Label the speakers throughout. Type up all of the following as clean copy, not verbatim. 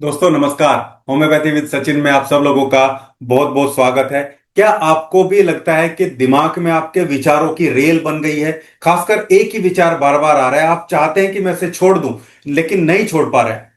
Speaker 1: दोस्तों नमस्कार। Homeopathy with Sachin में आप सब लोगों का बहुत बहुत स्वागत है। क्या आपको भी लगता है कि दिमाग में आपके विचारों की रेल बन गई है? खासकर एक ही विचार बार बार आ रहा है, आप चाहते हैं कि मैं इसे छोड़ दूं लेकिन नहीं छोड़ पा रहे हैं।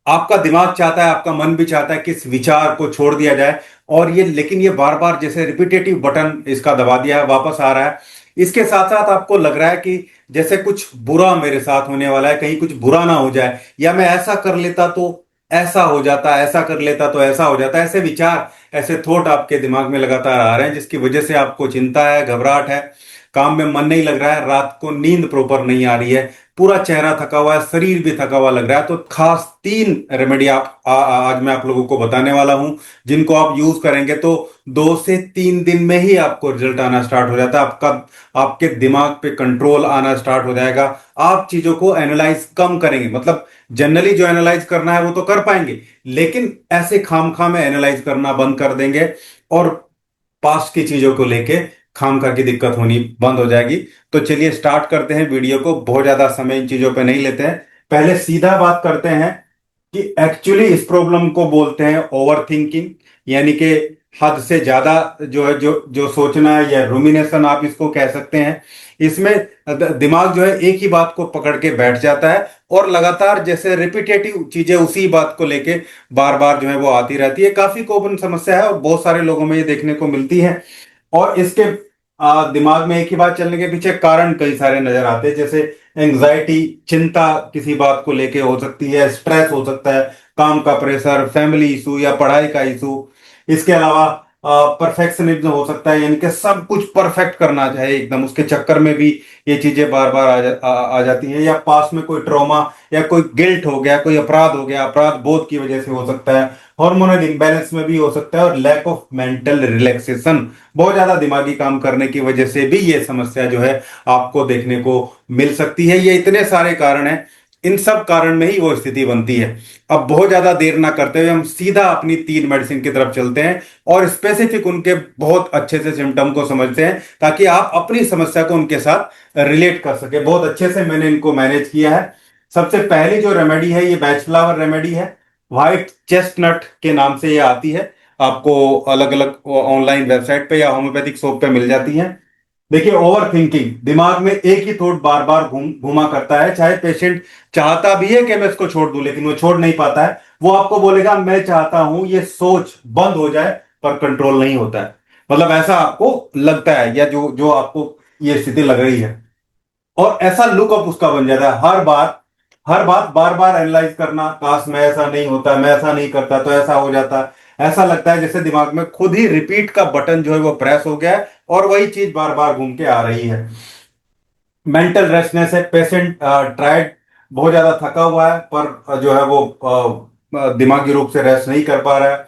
Speaker 1: आपका दिमाग चाहता है, आपका मन भी चाहता है कि इस विचार को छोड़ दिया जाए, और ये लेकिन ये बार बार जैसे रिपीटेटिव बटन इसका दबा दिया है, वापस आ रहा है। इसके साथ साथ आपको लग रहा है कि जैसे कुछ बुरा मेरे साथ होने वाला है, कहीं कुछ बुरा ना हो जाए, या मैं ऐसा कर लेता तो ऐसा हो जाता, ऐसा कर लेता तो ऐसा हो जाता। ऐसे विचार, ऐसे थॉट आपके दिमाग में लगातार आ रहे हैं, जिसकी वजह से आपको चिंता है, घबराहट है, काम में मन नहीं लग रहा है, रात को नींद प्रॉपर नहीं आ रही है, पूरा चेहरा थका हुआ है, शरीर भी थका हुआ लग रहा है। तो खास 3 रेमेडी आज मैं आप लोगों को बताने वाला हूं, जिनको आप यूज करेंगे तो 2 से 3 दिन में ही आपको रिजल्ट आना स्टार्ट हो जाता है। आपके दिमाग पे कंट्रोल आना स्टार्ट हो जाएगा। आप चीजों को एनालाइज कम करेंगे, मतलब जनरली जो एनालाइज करना है वो तो कर पाएंगे, लेकिन ऐसे खामखा में एनालाइज करना बंद कर देंगे, और पास्ट की चीजों को लेके खामखा की दिक्कत होनी बंद हो जाएगी। तो चलिए स्टार्ट करते हैं वीडियो को, बहुत ज्यादा समय इन चीजों पे नहीं लेते हैं। पहले सीधा बात करते हैं कि एक्चुअली इस प्रॉब्लम को बोलते हैं ओवर थिंकिंग, यानी कि हद से ज्यादा जो है, जो जो सोचना है, या रूमिनेशन आप इसको कह सकते हैं। इसमें दिमाग जो है एक ही बात को पकड़ के बैठ जाता है, और लगातार जैसे रिपीटेटिव चीजें उसी बात को लेके बार बार जो है वो आती रहती है। काफी कॉमन समस्या है और बहुत सारे लोगों में ये देखने को मिलती है। और इसके दिमाग में एक ही बात चलने के पीछे कारण कई सारे नजर आते हैं, जैसे एंजाइटी, चिंता किसी बात को लेके हो सकती है, स्ट्रेस हो सकता है, काम का प्रेशर, फैमिली इशू या पढ़ाई का इशू। इसके अलावा परफेक्शनिज्म हो सकता है, यानी कि सब कुछ परफेक्ट करना चाहे एकदम, उसके चक्कर में भी ये चीजें बार बार आ जाती हैं। या पास में कोई ट्रॉमा या कोई गिल्ट हो गया, कोई अपराध हो गया, अपराध बोध की वजह से हो सकता है। हार्मोनल इम्बैलेंस में भी हो सकता है, और लैक ऑफ मेंटल रिलैक्सेशन, बहुत ज्यादा दिमागी काम करने की वजह से भी ये समस्या जो है आपको देखने को मिल सकती है। ये इतने सारे कारण हैं, इन सब कारण में ही वो स्थिति बनती है। अब बहुत ज्यादा देर ना करते हुए हम सीधा अपनी 3 मेडिसिन की तरफ चलते हैं, और स्पेसिफिक उनके बहुत अच्छे से सिम्टम को समझते हैं, ताकि आप अपनी समस्या को उनके साथ रिलेट कर सके। बहुत अच्छे से मैंने इनको मैनेज किया है। सबसे पहली जो रेमेडी है, ये बैच फ्लावर रेमेडी है। व्हाइट चेस्टनट के नाम से ये आती है, आपको अलग अलग ऑनलाइन वेबसाइट पे या होम्योपैथिक शॉप पे मिल जाती हैं। देखिए, ओवर थिंकिंग, दिमाग में एक ही थॉट बार बार घूमा करता है। चाहे पेशेंट चाहता भी है कि मैं इसको छोड़ दूं, लेकिन वो छोड़ नहीं पाता है। वो आपको बोलेगा मैं चाहता हूं ये सोच बंद हो जाए, पर कंट्रोल नहीं होता है। मतलब ऐसा आपको लगता है, या जो जो आपको ये स्थिति लग रही है, और ऐसा लुकअप उसका बन जाता है। हर बात बार बार एनालाइज करना, काश मैं ऐसा नहीं होता, मैं ऐसा नहीं करता तो ऐसा हो जाता। ऐसा लगता है जैसे दिमाग में खुद ही रिपीट का बटन जो है वो प्रेस हो गया है, और वही चीज बार बार घूम के आ रही है। मेंटल रेस्टनेस है, पेशेंट ट्राइड, बहुत ज्यादा थका हुआ है, पर जो है वो दिमागी रूप से रेस्ट नहीं कर पा रहा है।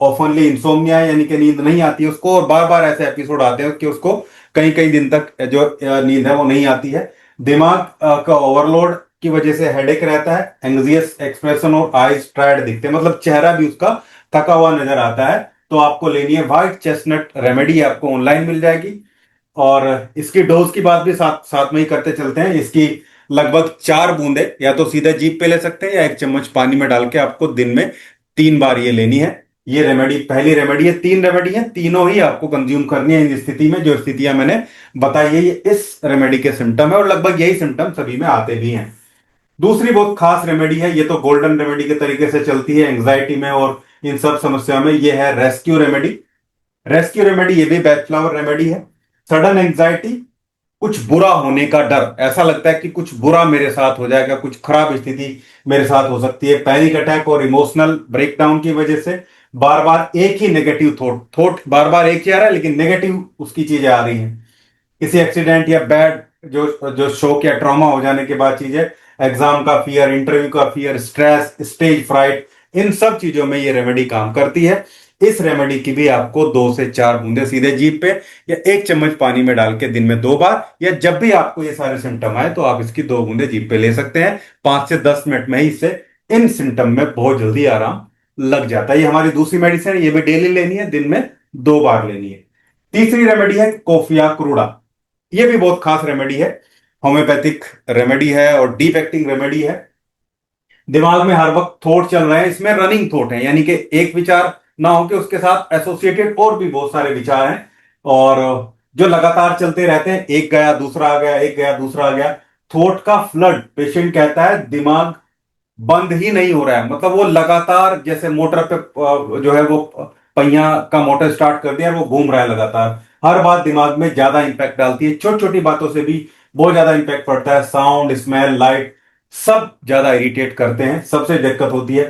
Speaker 1: ऑफनली इंसोम्निया, यानी कि नींद नहीं आती है उसको, और बार बार ऐसे एपिसोड आते हैं कि उसको कई कई दिन तक जो नींद है वो नहीं आती है। दिमाग का ओवरलोड की वजह से हेडेक रहता है, एंग्जियस एक्सप्रेशन और आईज ट्रायड दिखते हैं, मतलब चेहरा भी उसका थका हुआ नजर आता है। तो आपको लेनी है व्हाइट चेस्टनट रेमेडी, आपको ऑनलाइन मिल जाएगी। और इसकी डोज की बात भी साथ साथ में ही करते चलते हैं। इसकी लगभग 4 बूंदे या तो सीधे जीभ पे ले सकते हैं, या 1 चम्मच पानी में डाल के आपको दिन में 3 बार ये लेनी है। ये रेमेडी पहली रेमेडी है। 3 रेमेडी है, तीनों ही आपको कंज्यूम करनी है इन स्थिति में, जो स्थितियां मैंने बताई है। ये इस रेमेडी के सिम्टम है, और लगभग यही सिम्टम सभी में आते भी हैं। दूसरी बहुत खास रेमेडी है, ये तो गोल्डन रेमेडी के तरीके से चलती है एंग्जाइटी में और इन सब समस्याओं में। ये है रेस्क्यू रेमेडी। रेस्क्यू रेमेडी ये भी बैच फ्लावर रेमेडी है। सडन एंग्जाइटी, कुछ बुरा होने का डर, ऐसा लगता है कि कुछ बुरा मेरे साथ हो जाएगा, कुछ खराब स्थिति मेरे साथ हो सकती है। पैनिक अटैक और इमोशनल ब्रेकडाउन की वजह से बार बार एक ही नेगेटिव थॉट बार बार एक ही आ रहा है, लेकिन नेगेटिव उसकी चीजें आ रही हैं। किसी एक्सीडेंट या बैड जो जो शोक या ट्रॉमा हो जाने के बाद चीजें, एग्जाम का फियर, इंटरव्यू का फियर, स्ट्रेस, स्टेज फ्राइट, इन सब चीजों में ये रेमेडी काम करती है। इस रेमेडी की भी आपको 2 से 4 बूंदे सीधे जीभ पे या 1 चम्मच पानी में डाल के दिन में 2 बार, या जब भी आपको ये सारे सिम्टम आए तो आप इसकी 2 बूंदे जीभ पे ले सकते हैं। 5 से 10 मिनट में ही इससे इन सिम्टम में बहुत जल्दी आराम लग जाता है। ये हमारी दूसरी मेडिसिन है, ये भी डेली लेनी है, दिन में 2 बार लेनी है। तीसरी रेमेडी है कोफिया क्रूडा। ये भी बहुत खास रेमेडी है, होम्योपैथिक रेमेडी है और डीप एक्टिंग रेमेडी है। दिमाग में हर वक्त थॉट चल रहे हैं, इसमें रनिंग थॉट है, यानी कि एक विचार ना हो कि उसके साथ एसोसिएटेड और भी बहुत सारे विचार हैं, और जो लगातार चलते रहते हैं, एक गया दूसरा आ गया, एक गया दूसरा आ गया, थॉट का फ्लड। पेशेंट कहता है दिमाग बंद ही नहीं हो रहा है, मतलब वो लगातार जैसे मोटर पे जो है वो पहिया का मोटर स्टार्ट कर दिया और वो घूम रहा है लगातार। हर बात दिमाग में ज्यादा इंपैक्ट डालती है, छोटी छोटी बातों से भी बहुत ज्यादा इंपैक्ट पड़ता है। साउंड, स्मेल, लाइट सब ज्यादा इरिटेट करते हैं, सबसे दिक्कत होती है।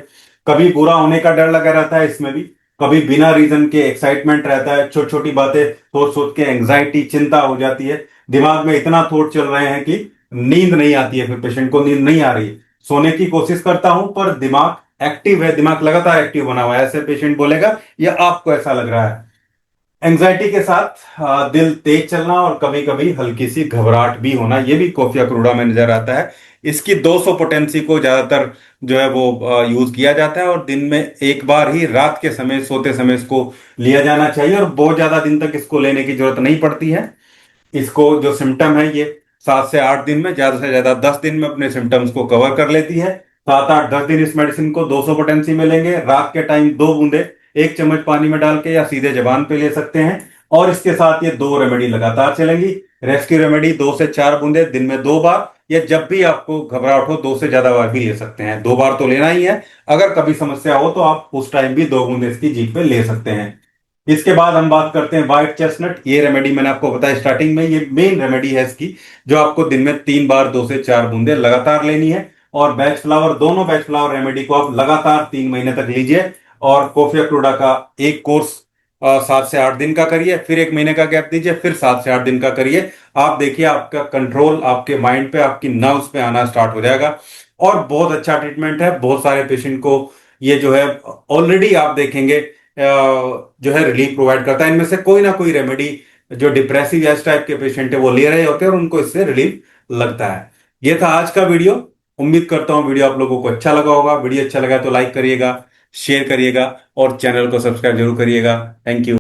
Speaker 1: कभी बुरा होने का डर लगा रहता है इसमें भी, कभी बिना रीजन के एक्साइटमेंट रहता है, छोटी छोटी बातें सोच सोच के एंग्जाइटी, चिंता हो जाती है। दिमाग में इतना थॉट चल रहे हैं कि नींद नहीं आती है, फिर पेशेंट को नींद नहीं आ रही है। सोने की कोशिश करता हूं पर दिमाग एक्टिव है, दिमाग लगातार एक्टिव बना हुआ है, ऐसे पेशेंट बोलेगा, या आपको ऐसा लग रहा है। एंजाइटी के साथ दिल तेज चलना और कभी कभी हल्की सी घबराहट भी होना, ये भी कोफिया क्रूडा में नजर आता है। इसकी 200 पोटेंसी को ज्यादातर जो है वो यूज किया जाता है, और दिन में एक बार ही रात के समय सोते समय इसको लिया जाना चाहिए, और बहुत ज्यादा दिन तक इसको लेने की जरूरत नहीं पड़ती है। इसको जो सिम्टम है ये 7 से 8 दिन में, ज्यादा से ज्यादा 10 दिन में अपने सिम्टम्स को कवर कर लेती है। 7 8 10 दिन इस मेडिसिन को 200 पोटेंसी में लेंगे, रात के टाइम 2 बूंदे 1 चम्मच पानी में डाल के या सीधे जबान पे ले सकते हैं। और इसके साथ ये 2 रेमेडी लगातार चलेंगी। रेस्क्यू रेमेडी 2 से 4 बूंदे दिन में 2 बार, या जब भी आपको घबराहट हो 2 से ज्यादा बार भी ले सकते हैं, 2 बार तो लेना ही है। अगर कभी समस्या हो तो आप उस टाइम भी 2 बूंदे इसकी जीभ पे ले सकते हैं। इसके बाद हम बात करते हैं व्हाइट चेस्टनट। ये रेमेडी मैंने आपको बताया स्टार्टिंग में, ये मेन रेमेडी है इसकी, जो आपको दिन में 3 बार 2 से 4 बूंदे लगातार लेनी है। और बैच फ्लावर, दोनों बैच फ्लावर रेमेडी को आप लगातार 3 महीने तक लीजिए। और कोफिया क्रूडा का एक कोर्स 7 से 8 दिन का करिए, फिर 1 महीने का गैप दीजिए, फिर 7 से 8 दिन का करिए। आप देखिए आपका कंट्रोल आपके माइंड पे, आपकी नर्व्स पे आना स्टार्ट हो जाएगा। और बहुत अच्छा ट्रीटमेंट है, बहुत सारे पेशेंट को ये जो है ऑलरेडी आप देखेंगे जो है रिलीफ प्रोवाइड करता है। इनमें से कोई ना कोई रेमेडी जो डिप्रेसिव या इस टाइप के पेशेंट है वो ले रहे होते हैं और उनको इससे रिलीफ लगता है। ये था आज का वीडियो। उम्मीद करता हूं वीडियो आप लोगों को अच्छा लगा होगा। वीडियो अच्छा लगा तो लाइक करिएगा, शेयर करिएगा और चैनल को सब्सक्राइब जरूर करिएगा। Thank you.